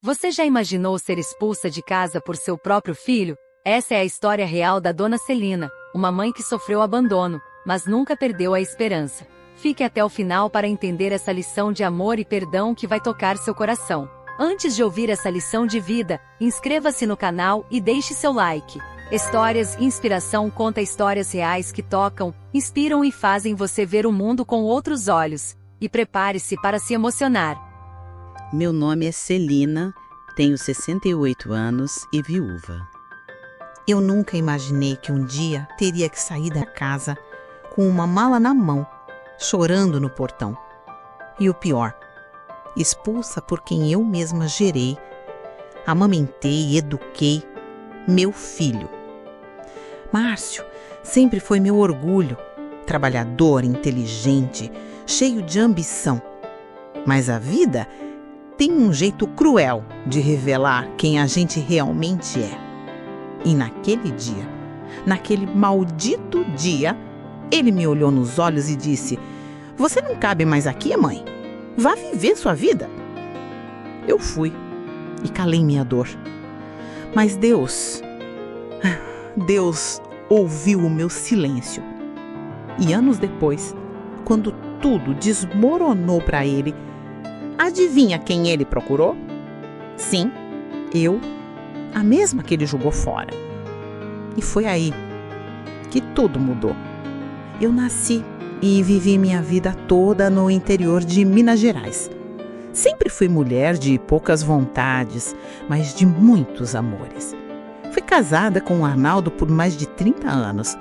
Você já imaginou ser expulsa de casa por seu próprio filho? Essa é a história real da Dona Celina, uma mãe que sofreu abandono, mas nunca perdeu a esperança. Fique até o final para entender essa lição de amor e perdão que vai tocar seu coração. Antes de ouvir essa lição de vida, inscreva-se no canal e deixe seu like. Histórias e Inspiração conta histórias reais que tocam, inspiram e fazem você ver o mundo com outros olhos. E prepare-se para se emocionar. Meu nome é Celina, tenho 68 anos e viúva. Eu nunca imaginei que um dia teria que sair da casa com uma mala na mão, chorando no portão. E o pior, expulsa por quem eu mesma gerei, amamentei e eduquei, meu filho. Márcio sempre foi meu orgulho, trabalhador, inteligente, cheio de ambição. Mas a vida tem um jeito cruel de revelar quem a gente realmente é. E naquele dia, naquele maldito dia, ele me olhou nos olhos e disse: "Você não cabe mais aqui, mãe. Vá viver sua vida." Eu fui e calei minha dor. Mas Deus ouviu o meu silêncio. E anos depois, quando tudo desmoronou para ele, adivinha quem ele procurou? Sim, eu, a mesma que ele jogou fora. E foi aí que tudo mudou. Eu nasci e vivi minha vida toda no interior de Minas Gerais. Sempre fui mulher de poucas vontades, mas de muitos amores. Fui casada com o Arnaldo por mais de 30 anos.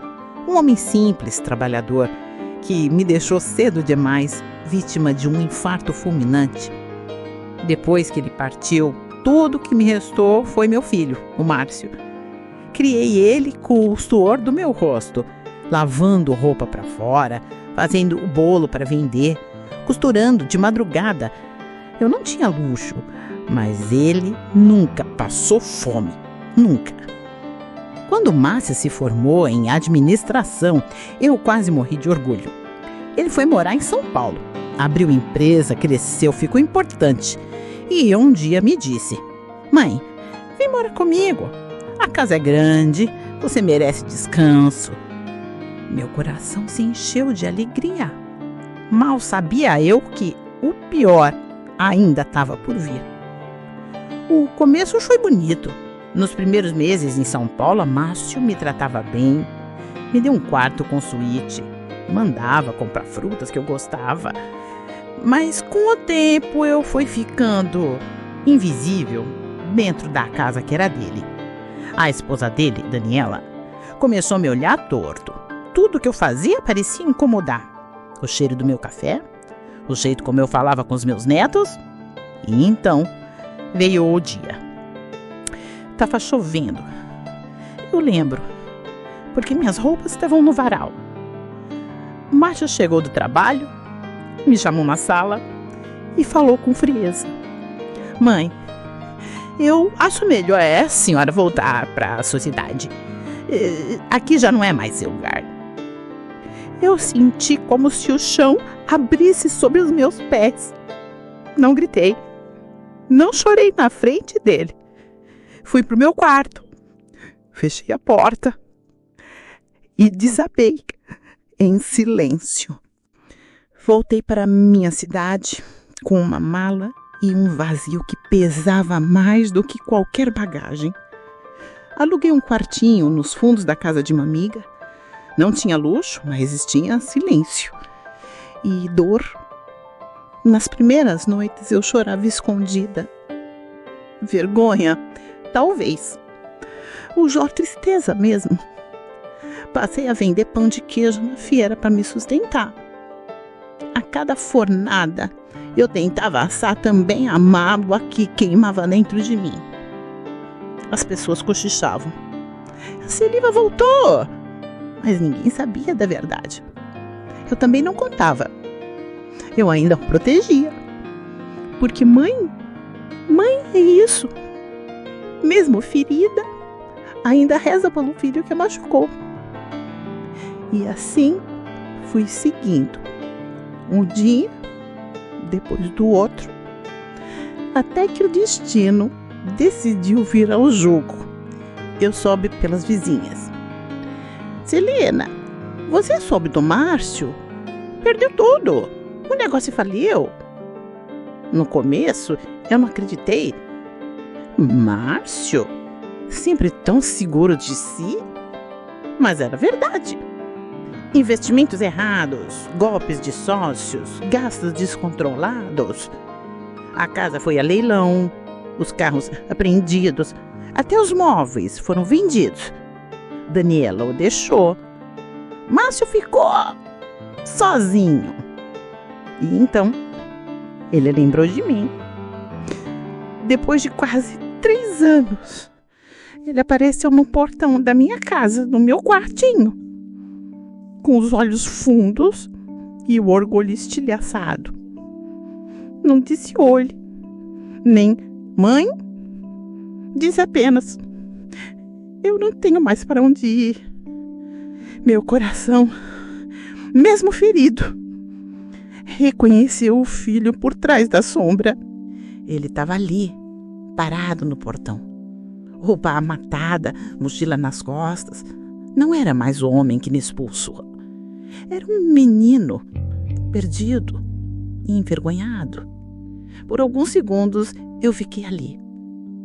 Um homem simples, trabalhador, que me deixou cedo demais, vítima de um infarto fulminante. Depois que ele partiu, tudo que me restou foi meu filho, o Márcio. Criei ele com o suor do meu rosto, lavando roupa para fora, fazendo o bolo para vender, costurando de madrugada. Eu não tinha luxo, mas ele nunca passou fome, nunca. Quando Márcia se formou em administração, eu quase morri de orgulho. Ele foi morar em São Paulo, abriu empresa, cresceu, ficou importante. E um dia me disse: "Mãe, vem morar comigo. A casa é grande, você merece descanso." Meu coração se encheu de alegria. Mal sabia eu que o pior ainda estava por vir. O começo foi bonito. Nos primeiros meses em São Paulo, Márcio me tratava bem, me deu um quarto com suíte, mandava comprar frutas que eu gostava. Mas com o tempo eu fui ficando invisível dentro da casa que era dele. A esposa dele, Daniela, começou a me olhar torto. Tudo que eu fazia parecia incomodar. O cheiro do meu café, o jeito como eu falava com os meus netos. E então veio o dia. Tava chovendo. Eu lembro, porque minhas roupas estavam no varal. Márcio chegou do trabalho, me chamou na sala e falou com frieza: "Mãe, eu acho melhor a senhora voltar para a sociedade. Aqui já não é mais seu lugar." Eu senti como se o chão abrisse sobre os meus pés. Não gritei, não chorei na frente dele. Fui pro meu quarto, fechei a porta e desabei em silêncio. Voltei para minha cidade com uma mala e um vazio que pesava mais do que qualquer bagagem. Aluguei um quartinho nos fundos da casa de uma amiga. Não tinha luxo, mas tinha silêncio e dor. Nas primeiras noites eu chorava escondida. Vergonha, talvez. O Jó, tristeza mesmo. Passei a vender pão de queijo na feira para me sustentar. A cada fornada, eu tentava assar também a mágoa que queimava dentro de mim. As pessoas cochichavam: "A Celiva voltou!" Mas ninguém sabia da verdade. Eu também não contava. Eu ainda o protegia. Porque mãe é isso. Mesmo ferida, ainda reza pelo filho que a machucou. E assim fui seguindo. Um dia, depois do outro, Até que o destino decidiu vir ao jogo. Eu soube pelas vizinhas. Celina, você soube do Márcio? Perdeu tudo. O negócio faliu. No começo, eu não acreditei. Márcio? Sempre tão seguro de si? Mas era verdade. Investimentos errados, golpes de sócios, gastos descontrolados. A casa foi a leilão, os carros apreendidos, até os móveis foram vendidos. Daniela o deixou. Márcio ficou sozinho. E então, ele lembrou de mim. Depois de quase 3 anos, ele apareceu no portão da minha casa, no meu quartinho, com os olhos fundos e o orgulho estilhaçado. Não disse oi, nem mãe, disse apenas: eu não tenho mais para onde ir. Meu coração, mesmo ferido, reconheceu o filho por trás da sombra. Ele estava ali, parado no portão, roupa amatada, mochila nas costas. Não era mais o homem que me expulsou. Era um menino, perdido e envergonhado. Por alguns segundos eu fiquei ali,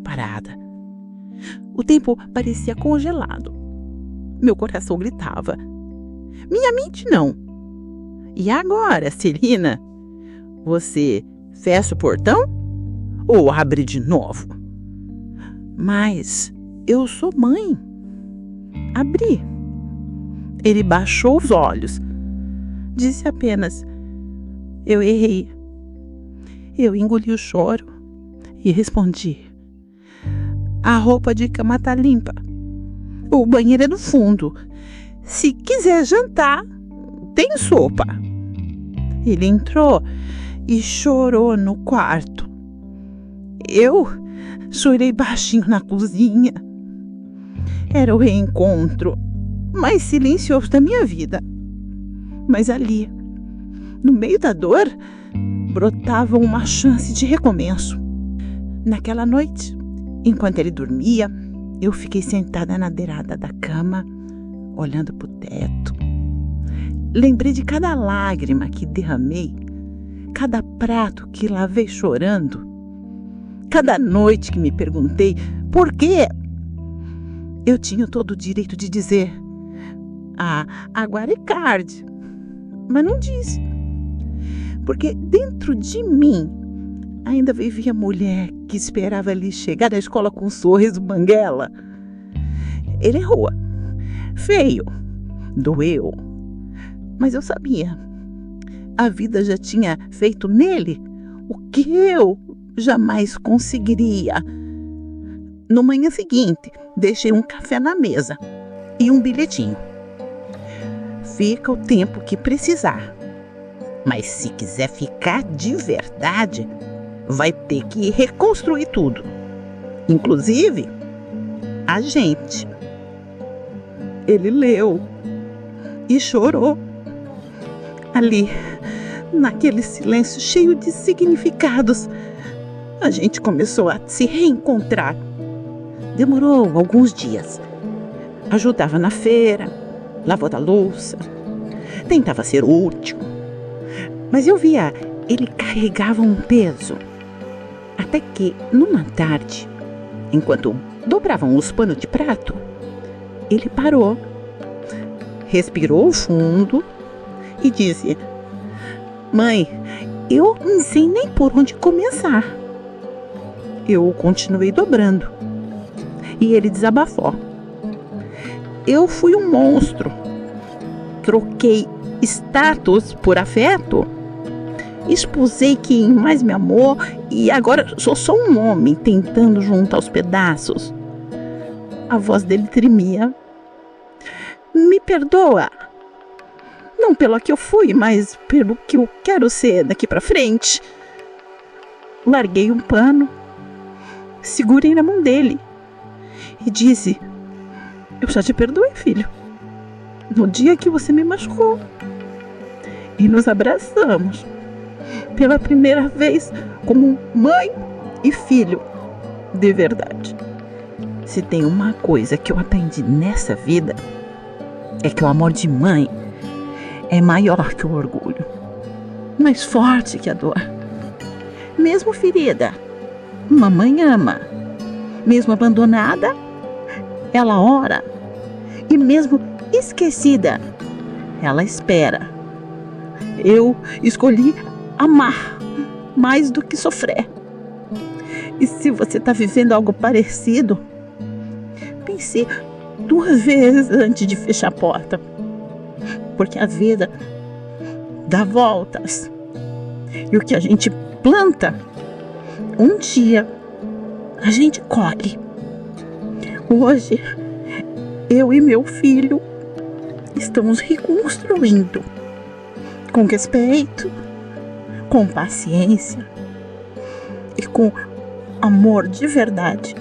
parada. O tempo parecia congelado. Meu coração gritava. Minha mente não. E agora, Celina? Você fecha o portão ou abre de novo? Mas eu sou mãe. Abri. Ele baixou os olhos. Disse apenas: eu errei. Eu engoli o choro e respondi: a roupa de cama tá limpa. O banheiro é no fundo. Se quiser jantar, tem sopa. Ele entrou e chorou no quarto. Eu chorei baixinho na cozinha. Era o reencontro mais silencioso da minha vida. Mas ali, no meio da dor, brotava uma chance de recomeço. Naquela noite, enquanto ele dormia, eu fiquei sentada na beirada da cama, olhando para o teto. Lembrei de cada lágrima que derramei, cada prato que lavei chorando, cada noite que me perguntei por quê. Eu tinha todo o direito de dizer: agora é tarde. Mas não disse. Porque dentro de mim ainda vivia a mulher que esperava ele chegar da escola com um sorriso banguela. Ele errou. Feio. Doeu. Mas eu sabia. A vida já tinha feito nele o que eu jamais conseguiria. No manhã seguinte, deixei um café na mesa e um bilhetinho. Fica o tempo que precisar. Mas se quiser ficar de verdade, vai ter que reconstruir tudo. Inclusive, a gente. Ele leu e chorou. Ali, naquele silêncio cheio de significados, a gente começou a se reencontrar. Demorou alguns dias. Ajudava na feira, lavava a louça, tentava ser útil. Mas eu via, ele carregava um peso. Até que, numa tarde, enquanto dobravam os panos de prato, ele parou, respirou fundo e disse: mãe, eu não sei nem por onde começar. Eu continuei dobrando e ele desabafou. Eu fui um monstro. Troquei status por afeto. Expusei quem mais me amou e agora sou só um homem tentando juntar os pedaços. A voz dele tremia. Me perdoa. Não pelo que eu fui, mas pelo que eu quero ser daqui pra frente. Larguei um pano, segurei na mão dele e disse: eu já te perdoei, filho. No dia que você me machucou. E nos abraçamos. Pela primeira vez como mãe e filho de verdade. Se tem uma coisa que eu aprendi nessa vida, é que o amor de mãe é maior que o orgulho, mais forte que a dor. Mesmo ferida, mamãe ama. Mesmo abandonada, ela ora. E mesmo esquecida, ela espera. Eu escolhi amar mais do que sofrer. E se você está vivendo algo parecido, pense 2 vezes antes de fechar a porta. Porque a vida dá voltas. E o que a gente planta, um dia a gente colhe. Hoje, eu e meu filho estamos reconstruindo. Com respeito, com paciência e com amor de verdade.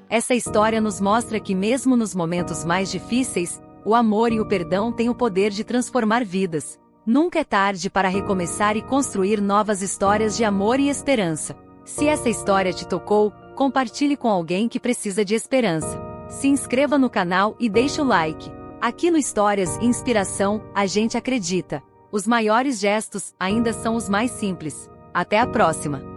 Essa história nos mostra que mesmo nos momentos mais difíceis, o amor e o perdão têm o poder de transformar vidas. Nunca é tarde para recomeçar e construir novas histórias de amor e esperança. Se essa história te tocou, compartilhe com alguém que precisa de esperança. Se inscreva no canal e deixe o like. Aqui no Histórias e Inspiração, a gente acredita. Os maiores gestos ainda são os mais simples. Até a próxima!